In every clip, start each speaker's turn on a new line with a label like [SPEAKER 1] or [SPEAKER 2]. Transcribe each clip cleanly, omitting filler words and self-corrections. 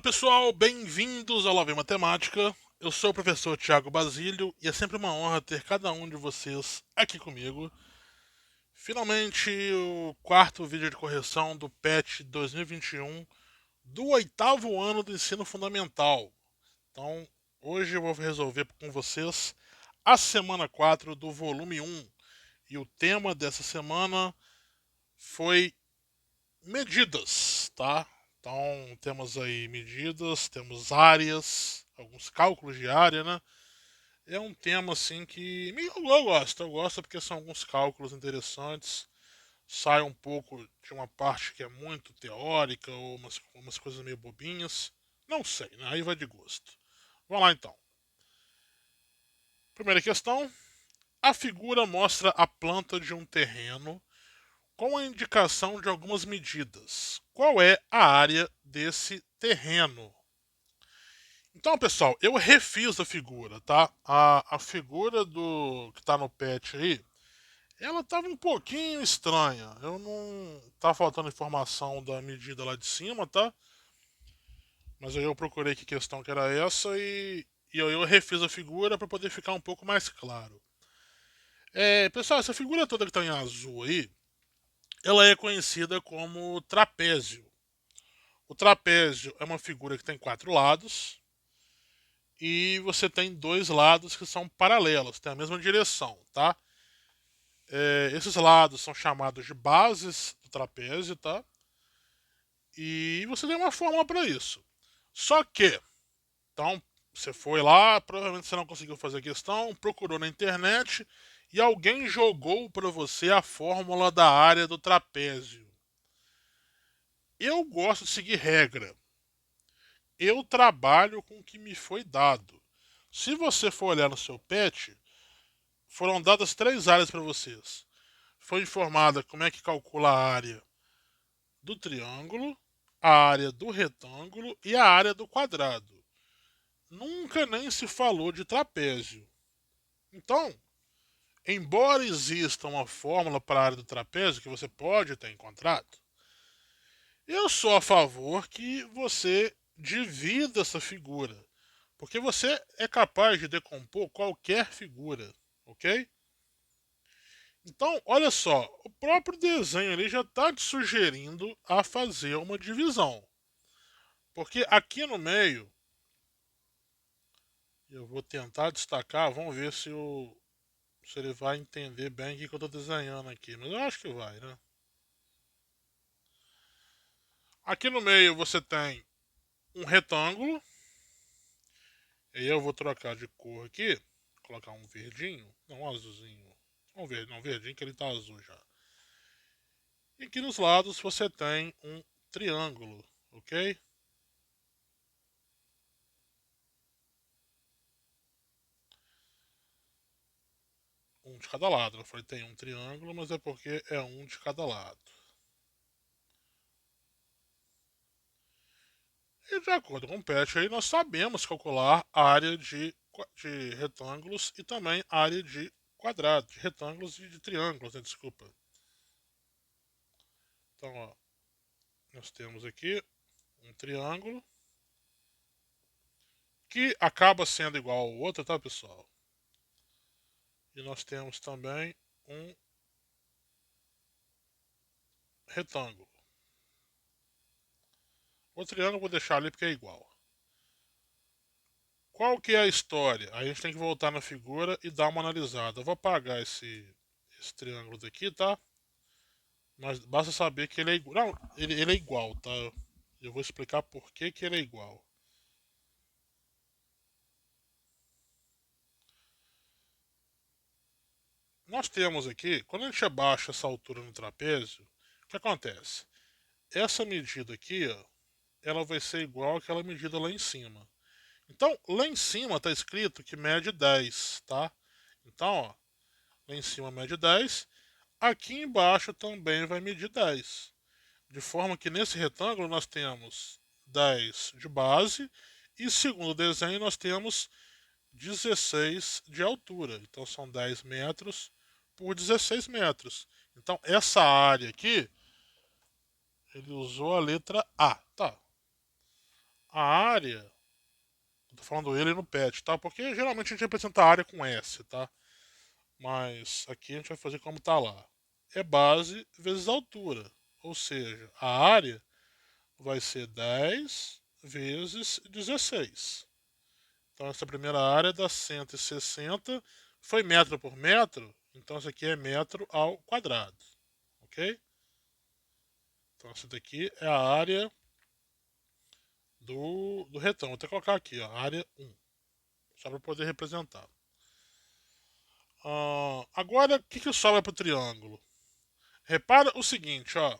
[SPEAKER 1] Pessoal, bem-vindos ao Love Matemática. Eu sou o professor Thiago Basílio e é sempre uma honra ter cada um de vocês aqui comigo. Finalmente, o quarto vídeo de correção do PET 2021 do oitavo ano do ensino fundamental. Então, hoje eu vou resolver com vocês a semana 4 do volume 1. E o tema dessa semana foi medidas, tá? Então, temos aí medidas, temos áreas, alguns cálculos de área, né? É um tema assim que eu gosto porque são alguns cálculos interessantes, sai um pouco de uma parte que é muito teórica ou umas coisas meio bobinhas. Não sei, né? Aí vai de gosto. Vamos lá então. Primeira questão. A figura mostra a planta de um terreno com a indicação de algumas medidas. Qual é a área desse terreno? Então, pessoal, eu refiz a figura, tá? A figura do que tá no patch aí, ela tava um pouquinho estranha. Eu não. Tá faltando informação da medida lá de cima, tá? Mas aí eu procurei que questão que era essa e aí eu refiz a figura para poder ficar um pouco mais claro. Pessoal, essa figura toda que tá em azul aí, ela é conhecida como trapézio. O trapézio é uma figura que tem quatro lados e você tem dois lados que são paralelos, têm a mesma direção, tá? Esses lados são chamados de bases do trapézio, tá? E você tem uma fórmula para isso. Só que, então, você foi lá, provavelmente você não conseguiu fazer a questão, procurou na internet e alguém jogou para você a fórmula da área do trapézio. Eu gosto de seguir regra. Eu trabalho com o que me foi dado. Se você for olhar no seu pet, foram dadas três áreas para vocês. Foi informada como é que calcula a área do triângulo, a área do retângulo e a área do quadrado. Nunca nem se falou de trapézio. Então, embora exista uma fórmula para a área do trapézio que você pode ter encontrado, eu sou a favor que você divida essa figura, porque você é capaz de decompor qualquer figura, ok? Então, olha só, o próprio desenho ali já está te sugerindo a fazer uma divisão. Porque aqui no meio, eu vou tentar destacar, vamos ver se ele vai entender bem o que eu estou desenhando aqui. Mas eu acho que vai, né? Aqui no meio você tem um retângulo. E eu vou trocar de cor aqui, colocar um verdinho, não um azulzinho. Um verde, não, verdinho que ele está azul já. E aqui nos lados você tem um triângulo, ok? Um de cada lado. Eu falei tem um triângulo, mas é porque é um de cada lado. E de acordo com o patch aí, nós sabemos calcular a área de retângulos e também a área de quadrados, de retângulos e de triângulos, né? Desculpa. Então, ó, nós temos aqui um triângulo que acaba sendo igual ao outro, tá, pessoal? E nós temos também um retângulo. O triângulo eu vou deixar ali porque é igual. Qual que é a história? Aí a gente tem que voltar na figura e dar uma analisada. Eu vou apagar esse triângulo daqui, tá? Mas basta saber que ele é igual. Não, ele é igual, tá? Eu vou explicar por que, que ele é igual. Nós temos aqui, quando a gente abaixa essa altura no trapézio, o que acontece? Essa medida aqui, ó, ela vai ser igual àquela medida lá em cima. Então, lá em cima está escrito que mede 10, tá? Então, ó, lá em cima mede 10, aqui embaixo também vai medir 10. De forma que nesse retângulo nós temos 10 de base e segundo o desenho nós temos 16 de altura. Então são 10 metros por 16 metros. Então essa área aqui, ele usou a letra A. Tá. A a área, eu tô falando ele no PET, tá? Porque geralmente a gente representa a área com S, tá? Mas aqui a gente vai fazer como tá lá. É base vezes altura. Ou seja, a área vai ser 10 vezes 16. Então essa primeira área dá 160. Foi metro por metro, então isso aqui é metro ao quadrado. Ok? Então essa daqui é a área do retângulo. Vou até colocar aqui, ó, área 1. Só para poder representar. Agora, o que sobra para o triângulo? Repara o seguinte, ó.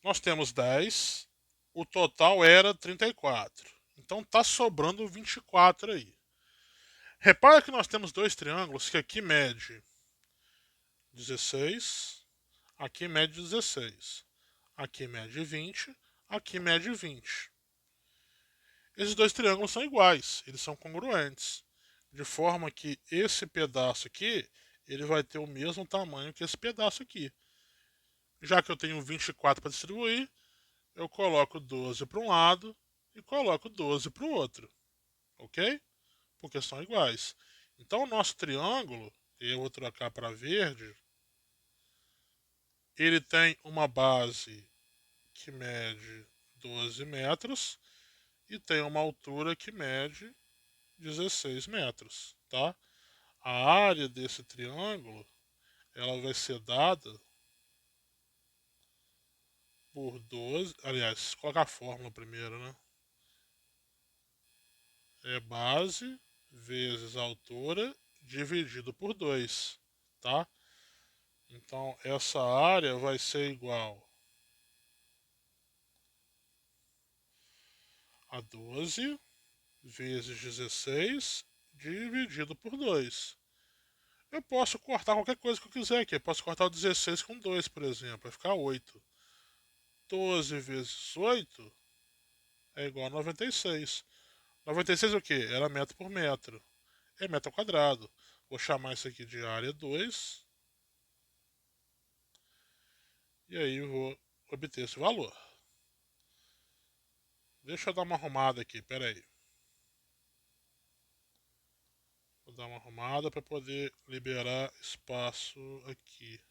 [SPEAKER 1] Nós temos 10, o total era 34. Então tá sobrando 24 aí. Repara que nós temos dois triângulos que aqui mede 16, aqui mede 16, aqui mede 20, aqui mede 20. Esses dois triângulos são iguais, eles são congruentes, de forma que esse pedaço aqui ele vai ter o mesmo tamanho que esse pedaço aqui. Já que eu tenho 24 para distribuir, eu coloco 12 para um lado e coloco 12 para o outro, ok? Porque são iguais. Então o nosso triângulo, eu vou trocar para verde, ele tem uma base que mede 12 metros e tem uma altura que mede 16 metros, tá? A área desse triângulo, ela vai ser dada por 12, aliás, colocar a fórmula primeiro, né? É base vezes altura dividido por 2, tá? Então, essa área vai ser igual a 12 vezes 16 dividido por 2. Eu posso cortar qualquer coisa que eu quiser aqui. Eu posso cortar o 16 com 2, por exemplo. Vai ficar 8. 12 vezes 8 é igual a 96. 96 é o quê? Era metro por metro. É metro ao quadrado. Vou chamar isso aqui de área 2. E aí eu vou obter esse valor. Deixa eu dar uma arrumada aqui, pera aí. Vou dar uma arrumada para poder liberar espaço aqui.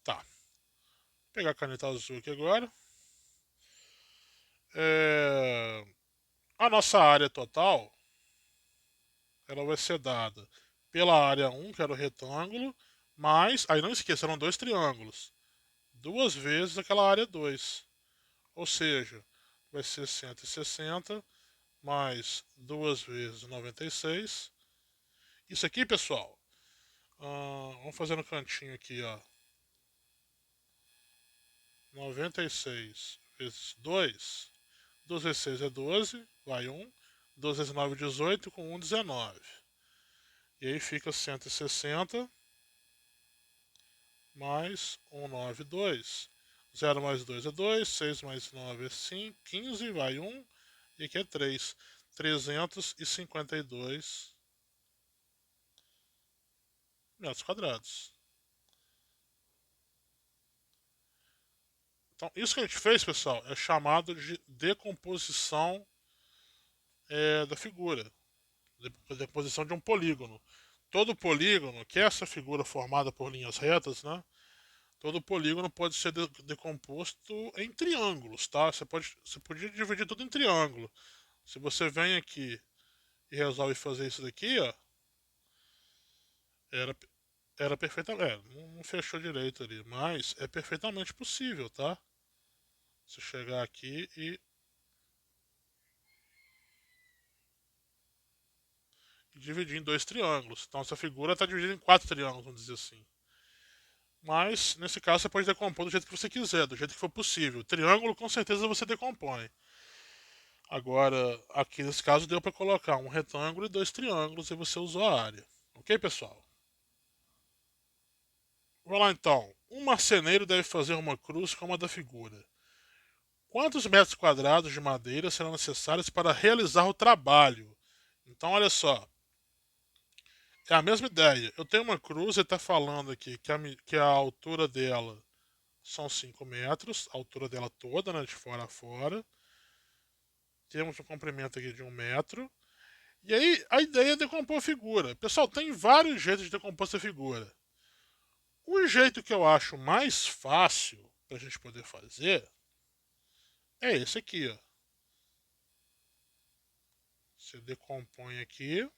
[SPEAKER 1] Tá. Vou pegar a caneta azul aqui agora. A nossa área total ela vai ser dada pela área 1, que era o retângulo, mas, aí não esqueça, eram dois triângulos. Duas vezes aquela área 2. Ou seja, vai ser 160 mais 2 vezes 96. Isso aqui, pessoal, vamos fazer no cantinho aqui, ó. 96 vezes 2. 2 vezes 6 é 12, vai 1. 2 vezes 9 é 18, com 1, 19. E aí fica 160 mais 192. 0 mais 2 é 2, 6 mais 9 é 5, 15, vai 1, e aqui é 3. 352 metros quadrados. Então, isso que a gente fez, pessoal, é chamado de decomposição da figura. Decomposição de um polígono. Todo polígono, que é essa figura formada por linhas retas, né? Todo polígono pode ser decomposto em triângulos, tá? Você podia dividir tudo em triângulo. Se você vem aqui e resolve fazer isso daqui, ó, era, era perfeitamente. Não fechou direito ali, mas é perfeitamente possível, tá? Você chegar aqui e dividir em dois triângulos. Então essa figura está dividida em quatro triângulos, vamos dizer assim. Mas, nesse caso, você pode decompor do jeito que você quiser, do jeito que for possível. Triângulo, com certeza, você decompõe. Agora, aqui nesse caso, deu para colocar um retângulo e dois triângulos e você usou a área. Ok, pessoal? Vamos lá, então. Um marceneiro deve fazer uma cruz como a da figura. Quantos metros quadrados de madeira serão necessários para realizar o trabalho? Então, olha só. é a mesma ideia. Eu tenho uma cruz e está falando aqui que a altura dela são 5 metros, a altura dela toda, né, de fora a fora. Temos um comprimento aqui de 1 metro. E aí a ideia é decompor a figura. Pessoal, tem vários jeitos de decompor essa figura. O jeito que eu acho mais fácil para a gente poder fazer é esse aqui, ó. Você decompõe aqui.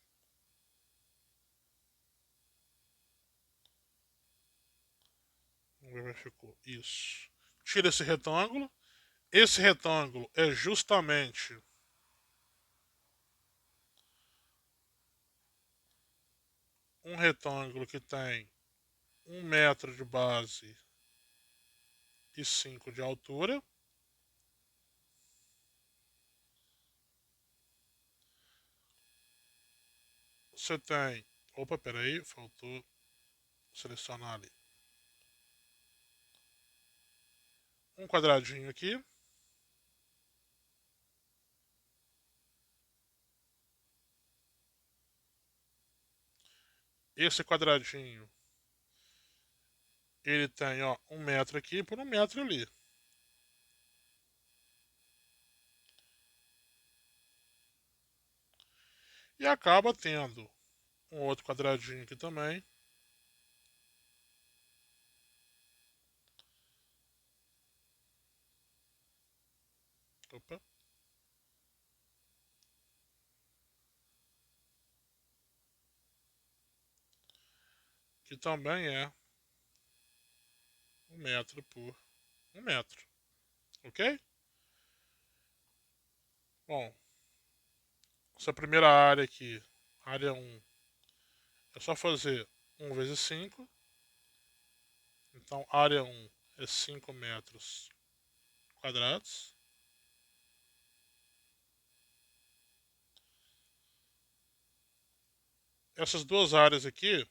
[SPEAKER 1] Vamos ver como é ficou. Isso. Tira esse retângulo. Esse retângulo é justamente um retângulo que tem 1 metro de base e 5 de altura. Você tem. Opa, peraí, faltou selecionar ali. Um quadradinho aqui. Esse quadradinho, ele tem, ó, 1 metro aqui por 1 metro ali. E acaba tendo um outro quadradinho aqui também. Opa. Que também é 1 metro por 1 metro. Ok? Bom, essa primeira área aqui, área 1, é só fazer 1 vezes 5. Então, área 1 é 5 metros quadrados. Essas duas áreas aqui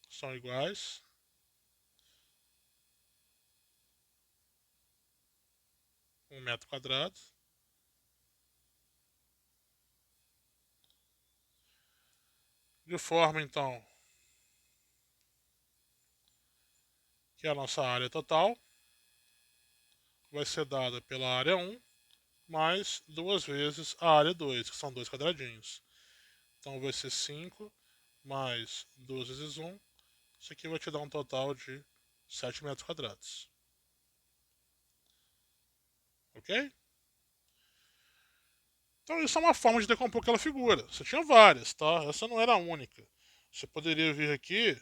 [SPEAKER 1] são iguais. Um metro quadrado. De forma, então, que a nossa área total vai ser dada pela área 1 mais 2 vezes a área 2, que são 2 quadradinhos. Então vai ser 5 mais 2 vezes 1. Isso aqui vai te dar um total de 7 metros quadrados. Ok? Então isso é uma forma de decompor aquela figura. Você tinha várias, tá? Essa não era a única. Você poderia vir aqui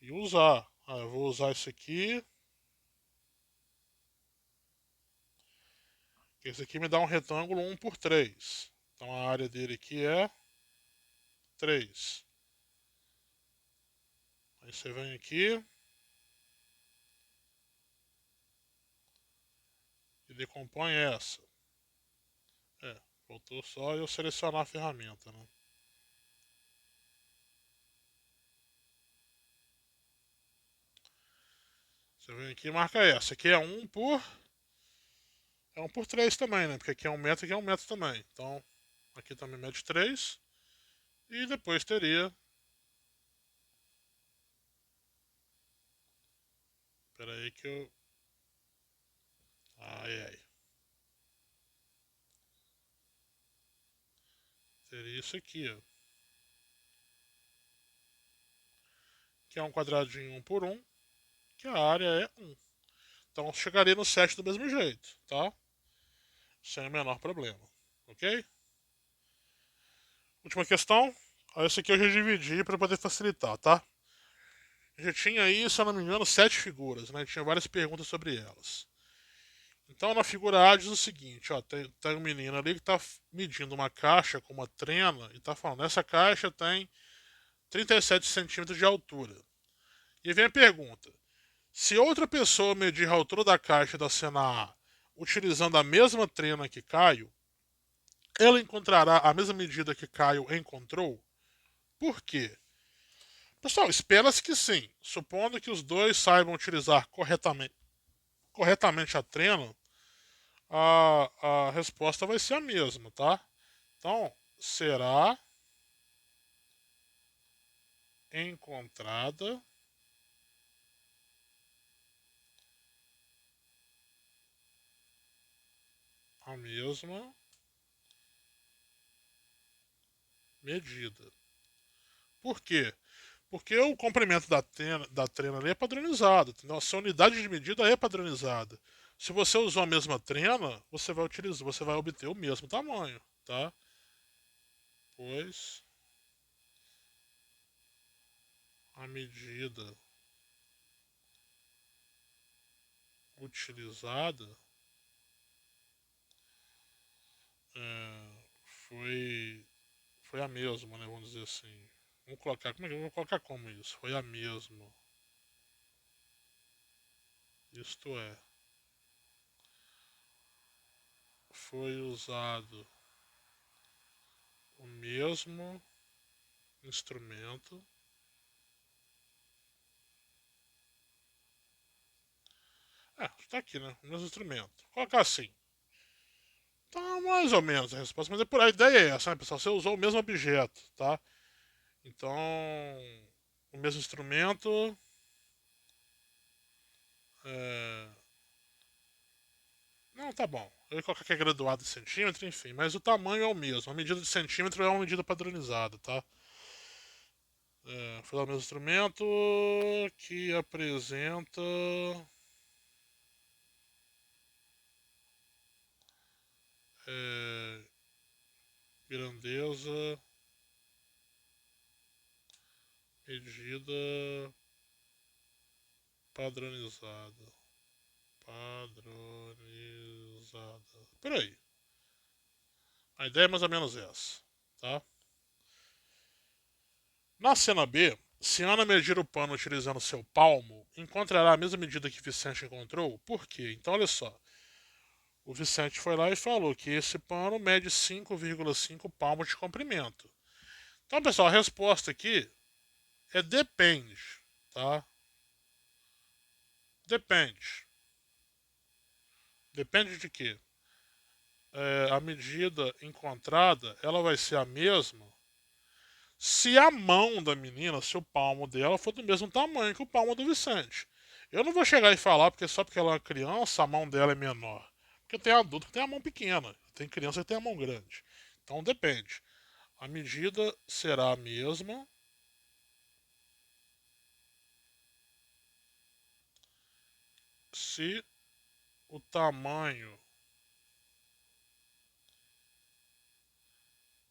[SPEAKER 1] e usar. Ah, eu vou usar isso aqui. Esse aqui me dá um retângulo 1 por 3. Então a área dele aqui é 3. Aí você vem aqui e decompõe essa. É, faltou só eu selecionar a ferramenta, né? Você vem aqui e marca essa. Aqui é 1 por... É 1 por 3 também, né? Porque aqui é 1 metro e aqui é 1 metro também. Então, aqui também mede 3. E depois teria... Espera aí que eu... Ai, ai. Teria isso aqui, ó. Que é um quadradinho 1 por 1. Que a área é 1. Então chegaria no 7 do mesmo jeito, tá? Sem o menor problema. Ok? Última questão. Essa aqui eu já dividi para poder facilitar, tá? Já tinha aí, se eu não me engano, 7 figuras, né? Tinha várias perguntas sobre elas. Então na figura A diz o seguinte, ó, tem um menino ali que está medindo uma caixa com uma trena e está falando, essa caixa tem 37 centímetros de altura. E vem a pergunta, se outra pessoa medir a altura da caixa da cena A utilizando a mesma trena que Caio, ela encontrará a mesma medida que Caio encontrou? Por quê? Pessoal, espera-se que sim. Supondo que os dois saibam utilizar corretamente a trena, a resposta vai ser a mesma, tá? Então, será encontrada a mesma medida. Por quê? Porque o comprimento da trena ali é padronizado. Entendeu? A sua unidade de medida é padronizada. Se você usou a mesma trena, você vai obter o mesmo tamanho, tá? Pois a medida utilizada foi, foi a mesma, né? Vamos dizer assim. Vamos colocar, como é que eu vou colocar como isso? Foi a mesma. Isto é, foi usado o mesmo instrumento. Está aqui, né? O mesmo instrumento. Vou colocar assim. Tá mais ou menos a resposta, mas a ideia é essa, né, pessoal? Você usou o mesmo objeto, tá? Então, o mesmo instrumento. É... Não, tá bom. Eu ia colocar que é graduado em centímetro, enfim, mas o tamanho é o mesmo. A medida de centímetro é uma medida padronizada, tá? Foi o mesmo instrumento que apresenta é, grandeza medida padronizada. Padronizada. Peraí. A ideia é mais ou menos essa, tá? Na cena B, se Ana medir o pano utilizando seu palmo, encontrará a mesma medida que Vicente encontrou? Por quê? Então, olha só. O Vicente foi lá e falou que esse pano mede 5,5 palmos de comprimento. Então, pessoal, a resposta aqui é depende, tá? Depende. Depende de quê? A medida encontrada, ela vai ser a mesma se a mão da menina, se o palmo dela for do mesmo tamanho que o palmo do Vicente. Eu não vou chegar e falar porque só porque ela é uma criança, a mão dela é menor. Porque tem adulto que tem a mão pequena, tem criança que tem a mão grande. Então depende. A medida será a mesma se o tamanho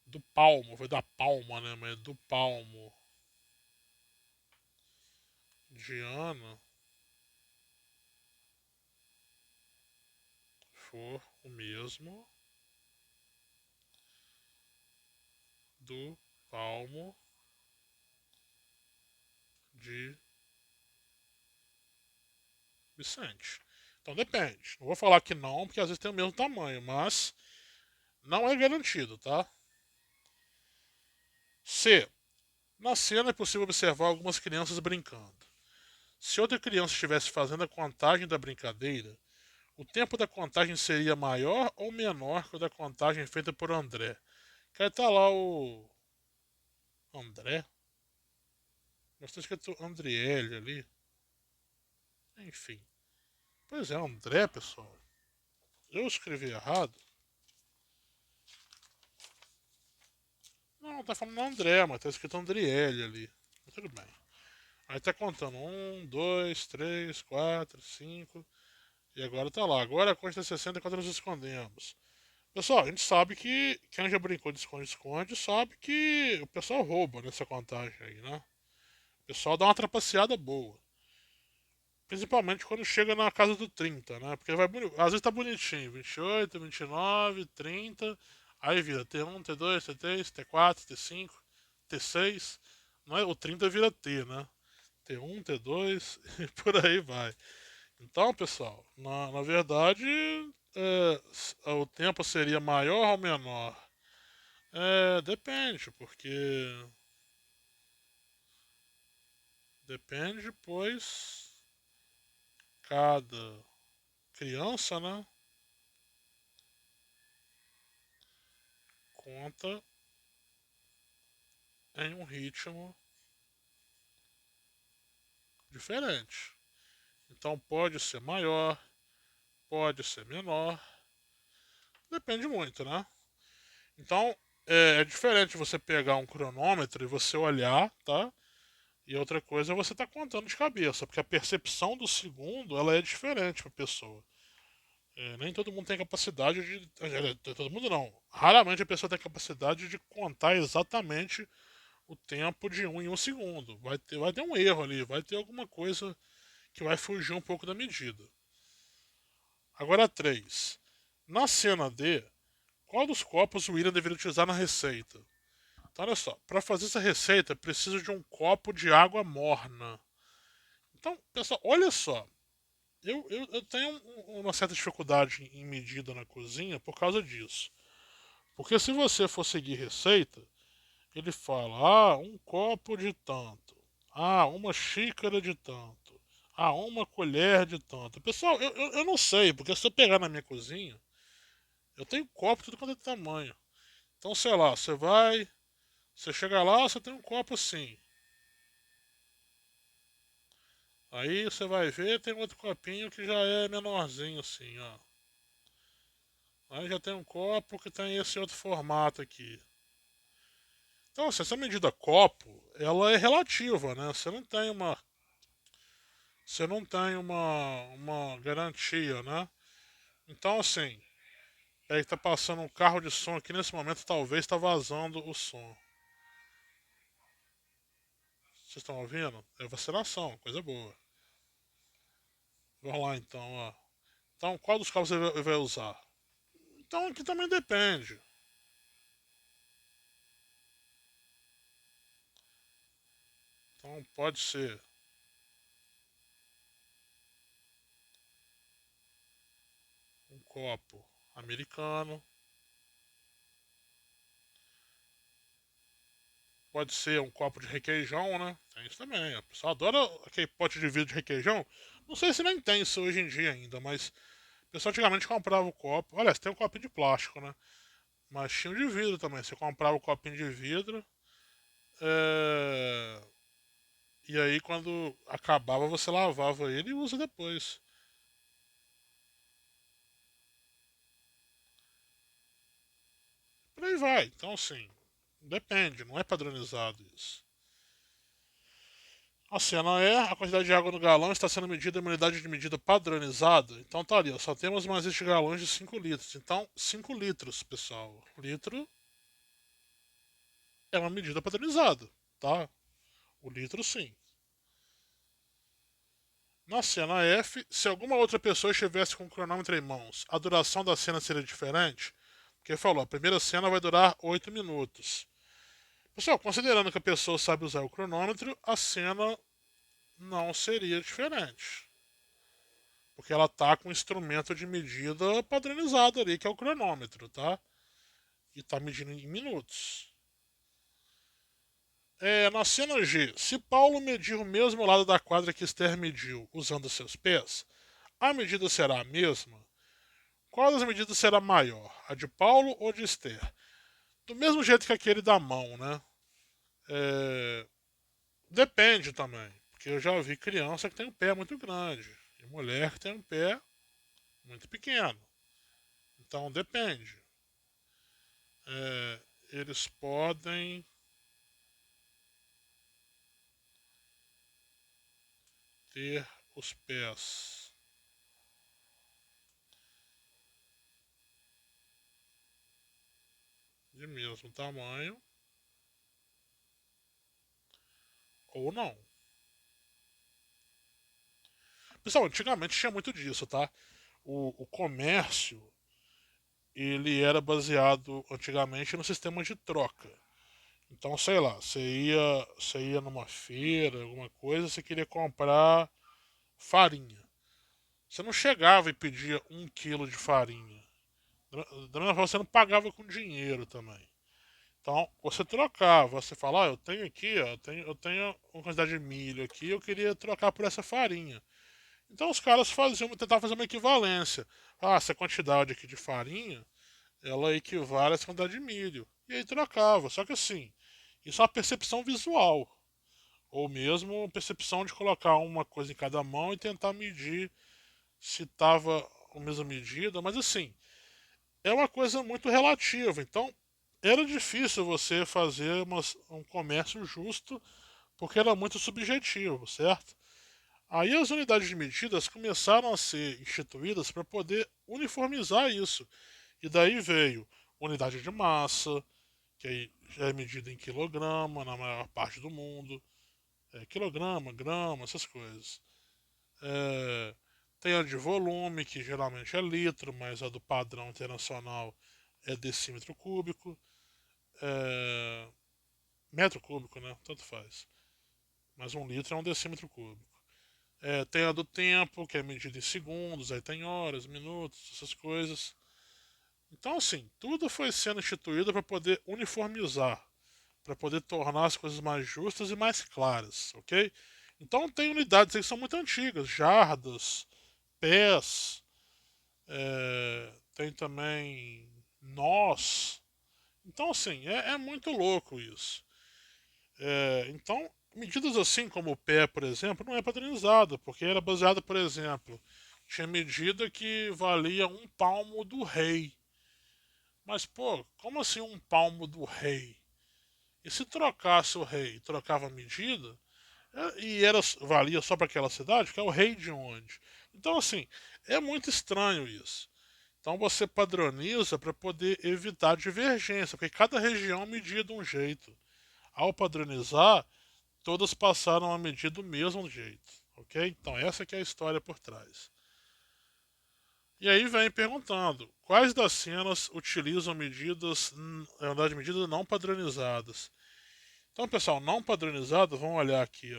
[SPEAKER 1] do palmo, foi da palma, né? Mas do palmo de Ana for o mesmo do palmo de Vicente. Então depende. Não vou falar que não, porque às vezes tem o mesmo tamanho, mas não é garantido, tá? C. Na cena é possível observar algumas crianças brincando. Se outra criança estivesse fazendo a contagem da brincadeira, o tempo da contagem seria maior ou menor que o da contagem feita por André? Que aí tá lá o André, mas tá escrito Andriele ali. Enfim. Pois é, André, pessoal. Eu escrevi errado. Não, tá falando André, mas tá escrito Andriele ali. Mas tudo bem. Aí tá contando 1, 2, 3, 4, 5. E agora tá lá. Agora a conta é 60 enquanto nós escondemos. Pessoal, a gente sabe que quem já brincou de esconde-esconde sabe que o pessoal rouba nessa contagem aí, né? O pessoal dá uma trapaceada boa. Principalmente quando chega na casa do 30, né? Porque às vezes tá bonitinho. 28, 29, 30. Aí vira T1, T2, T3, T4, T5, T6. Não é? O 30 vira T, né? T1, T2 e por aí vai. Então, pessoal, na verdade, o tempo seria maior ou menor? Depende, porque. Depende, pois cada criança, né? Conta em um ritmo diferente. Então pode ser maior, pode ser menor, depende muito, né? Então é diferente você pegar um cronômetro e você olhar, tá? E outra coisa é você estar contando de cabeça, porque a percepção do segundo ela é diferente para a pessoa. Nem todo mundo tem capacidade de. Todo mundo não. Raramente a pessoa tem capacidade de contar exatamente o tempo de um em um segundo. Vai ter um erro ali, vai ter alguma coisa que vai fugir um pouco da medida. Agora 3. Na cena D, qual dos copos o William deveria utilizar na receita? Então, olha só, para fazer essa receita, preciso de um copo de água morna. Então, pessoal, olha só. Eu tenho uma certa dificuldade em medida na cozinha por causa disso. Porque se você for seguir receita, ele fala, um copo de tanto. Uma xícara de tanto. Uma colher de tanto. Pessoal, eu não sei, porque se eu pegar na minha cozinha, eu tenho copo de tudo quanto é tamanho. Então, sei lá, você chega lá, você tem um copo assim. Aí você vai ver, tem outro copinho que já é menorzinho assim, ó. Aí já tem um copo que tem esse outro formato aqui. Então, assim, essa medida copo, ela é relativa, né? Você não tem uma garantia, né? Então, assim, é que tá passando um carro de som aqui nesse momento, talvez está vazando o som. Vocês estão ouvindo? É vacinação, coisa boa. Vamos lá então, ó. Então, qual dos cabos você vai usar? Então, aqui também depende. Então, pode ser um copo americano, pode ser um copo de requeijão, né? Tem isso também. A pessoa adora aquele pote de vidro de requeijão. Não sei se nem tem isso hoje em dia ainda, mas o pessoal antigamente comprava o copo. Olha, tem um copinho de plástico, né? Mas tinha o de vidro também. Você comprava o copinho de vidro. é, E aí, quando acabava, você lavava ele e usa depois. Por aí vai. Então, assim, depende. Não é padronizado isso. Assim, não é a quantidade de água no galão está sendo medida em uma unidade de medida padronizada. Então tá ali, ó, só temos mais este galões de 5 litros. Então, 5 litros, pessoal. Litro é uma medida padronizada, tá? O litro sim. Na cena F, se alguma outra pessoa estivesse com o cronômetro em mãos, a duração da cena seria diferente? Porque falou, a primeira cena vai durar 8 minutos. Pessoal, considerando que a pessoa sabe usar o cronômetro, a cena não seria diferente. Porque ela tá com um instrumento de medida padronizado ali, que é o cronômetro, tá? E tá medindo em minutos. Na cena G, se Paulo medir o mesmo lado da quadra que Esther mediu usando seus pés, a medida será a mesma? Qual das medidas será maior? A de Paulo ou de Esther? Do mesmo jeito que aquele da mão, né? É, Depende também. Porque eu já vi criança que tem um pé muito grande. E mulher que tem um pé muito pequeno. Então depende. Eles podem ter os pés de mesmo tamanho ou não. Pessoal, antigamente tinha muito disso, tá? O comércio ele era baseado antigamente no sistema de troca. Então, sei lá, você ia numa feira, alguma coisa, você queria comprar farinha. Você não chegava e pedia 1 quilo de farinha. Da mesma forma, você não pagava com dinheiro também. Então, você trocava, você fala, eu tenho aqui, ó, eu tenho uma quantidade de milho aqui, eu queria trocar por essa farinha. Então os caras tentavam fazer uma equivalência. Essa quantidade aqui de farinha, ela equivale a essa quantidade de milho. E aí trocava. Só que assim, Isso é uma percepção visual, ou mesmo percepção de colocar uma coisa em cada mão e tentar medir se estava a mesma medida, mas assim, é uma coisa muito relativa. Então, era difícil você fazer um comércio justo porque era muito subjetivo, certo? Aí as unidades de medidas começaram a ser instituídas para poder uniformizar isso. E daí veio unidade de massa, que aí já é medida em quilograma na maior parte do mundo. Quilograma, grama, essas coisas. É, tem a de volume, que geralmente é litro, mas a do padrão internacional é decímetro cúbico. É, metro cúbico, né? Tanto faz. Mas um litro é um decímetro cúbico. Tem a do tempo, que é medida em segundos, aí tem horas, minutos, essas coisas. Então, assim, tudo foi sendo instituído para poder uniformizar, para poder tornar as coisas mais justas e mais claras, ok? Então, tem unidades aí que são muito antigas, jardas, pés, tem também nós. Então, assim, é muito louco isso. Então, medidas assim como o pé, por exemplo, não é padronizada, porque era baseada, por exemplo, tinha medida que valia um palmo do rei. Mas, pô, como assim um palmo do rei? E se trocasse o rei, trocava a medida, valia só para aquela cidade, que é o rei de onde? Então, assim, é muito estranho isso. Então você padroniza para poder evitar divergência, porque cada região media de um jeito. Ao padronizar, todas passaram a medir do mesmo jeito, ok? Então essa que é a história por trás. E aí vem perguntando, quais das cenas utilizam unidade de medida não padronizadas? Então, pessoal, não padronizado, vamos olhar aqui,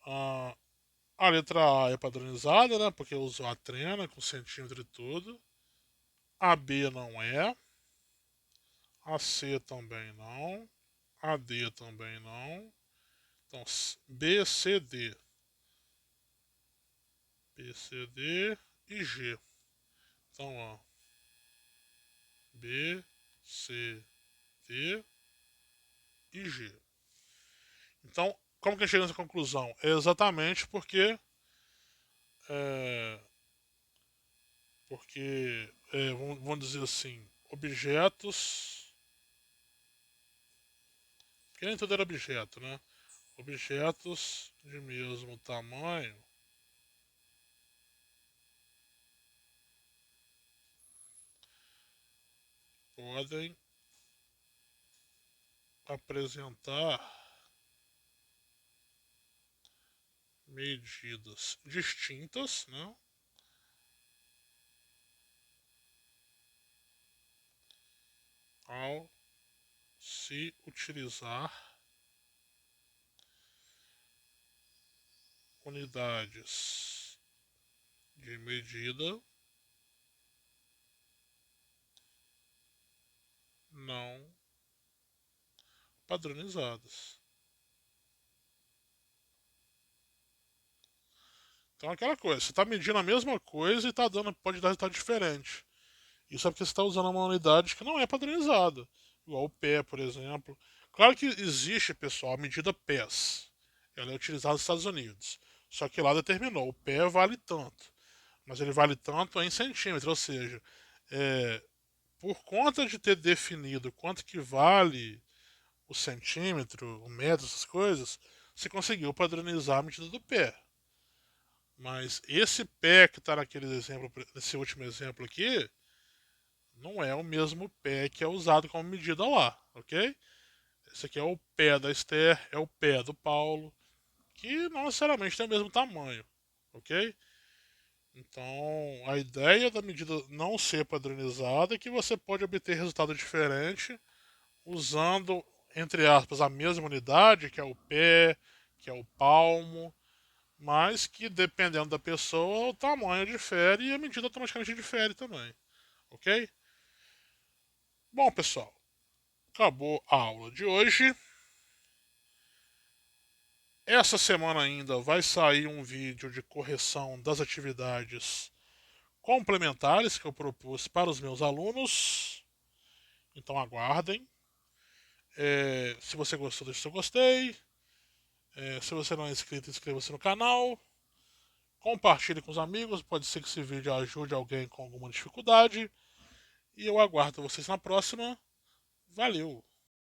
[SPEAKER 1] ó. A letra A é padronizada, né? Porque usou a trena com centímetro e tudo. A B não é. A C também não. A D também não. Então, B, C, D. B, C, D e G. Então, ó. B, C, D e G. Então, como que a gente chega nessa conclusão? É exatamente é, vamos dizer assim, objetos, porque nem tudo era objeto, né? Objetos de mesmo tamanho podem apresentar medidas distintas, né? Ao se utilizar unidades de medida não padronizadas. Então aquela coisa, você está medindo a mesma coisa e pode dar resultado diferente. Isso é porque você está usando uma unidade que não é padronizada. Igual o pé, por exemplo. Claro que existe, pessoal, a medida pés. Ela é utilizada nos Estados Unidos. Só que lá determinou, o pé vale tanto. Mas ele vale tanto em centímetros, ou seja, é, por conta de ter definido quanto que vale o centímetro, o metro, essas coisas, você conseguiu padronizar a medida do pé. Mas esse pé que está nesse último exemplo aqui, não é o mesmo pé que é usado como medida lá, ok? Esse aqui é o pé da Esther, é o pé do Paulo, que não necessariamente tem o mesmo tamanho, ok? Então, a ideia da medida não ser padronizada é que você pode obter resultado diferente usando, entre aspas, a mesma unidade, que é o pé, que é o palmo, mas que dependendo da pessoa, o tamanho difere e a medida automaticamente difere também, ok? Bom, pessoal, acabou a aula de hoje. Essa semana ainda vai sair um vídeo de correção das atividades complementares que eu propus para os meus alunos. Então aguardem. Se você gostou, deixe seu gostei. Se você não é inscrito, inscreva-se no canal. Compartilhe com os amigos. Pode ser que esse vídeo ajude alguém com alguma dificuldade. E eu aguardo vocês na próxima. Valeu!